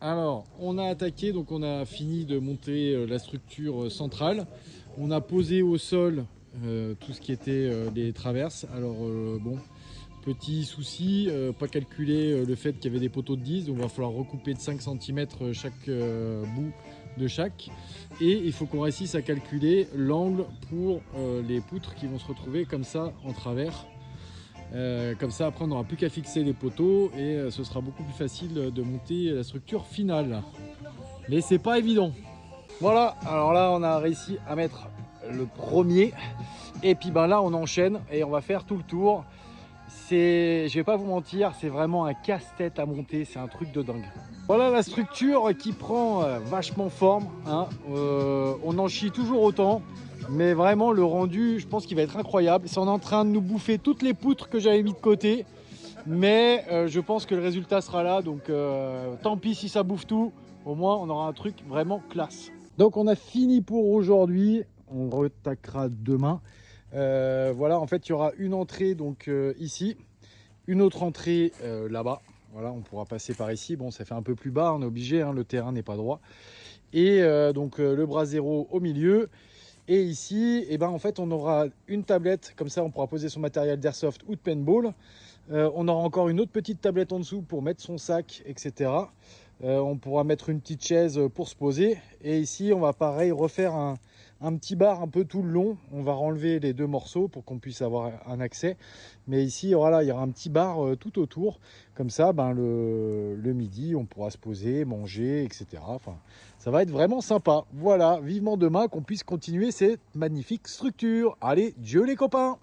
Alors, on a attaqué, donc on a fini de monter la structure centrale. On a posé au sol tout ce qui était les traverses. Alors, bon, petit souci, pas calculer le fait qu'il y avait des poteaux de 10, donc il va falloir recouper de 5 cm chaque bout de chaque. Et il faut qu'on réussisse à calculer l'angle pour les poutres qui vont se retrouver comme ça en travers. Comme ça, après, on n'aura plus qu'à fixer les poteaux et ce sera beaucoup plus facile de monter la structure finale. Mais c'est pas évident. Voilà, alors là, on a réussi à mettre le premier. Et puis ben là, on enchaîne et on va faire tout le tour. Je vais pas vous mentir, c'est vraiment un casse-tête à monter, c'est un truc de dingue. Voilà la structure qui prend vachement forme, hein. On en chie toujours autant, mais vraiment le rendu, je pense qu'il va être incroyable. On est en train de nous bouffer toutes les poutres que j'avais mis de côté, mais je pense que le résultat sera là, donc tant pis si ça bouffe tout, au moins on aura un truc vraiment classe. Donc on a fini pour aujourd'hui, on retaquera demain. Voilà, en fait, il y aura une entrée donc ici, une autre entrée là-bas. Voilà, on pourra passer par ici. Bon, ça fait un peu plus bas, on est obligé, hein, le terrain n'est pas droit. Et donc le bras zéro au milieu. Et ici, eh ben, en fait, on aura une tablette, comme ça on pourra poser son matériel d'airsoft ou de paintball. On aura encore une autre petite tablette en dessous pour mettre son sac, etc. On pourra mettre une petite chaise pour se poser. Et ici, on va pareil refaire un petit bar un peu tout le long. On va enlever les deux morceaux pour qu'on puisse avoir un accès. Mais ici, voilà, il y aura un petit bar tout autour. Comme ça, ben, le midi, on pourra se poser, manger, etc. Enfin, ça va être vraiment sympa. Voilà, vivement demain qu'on puisse continuer cette magnifique structure. Allez, Dieu les copains!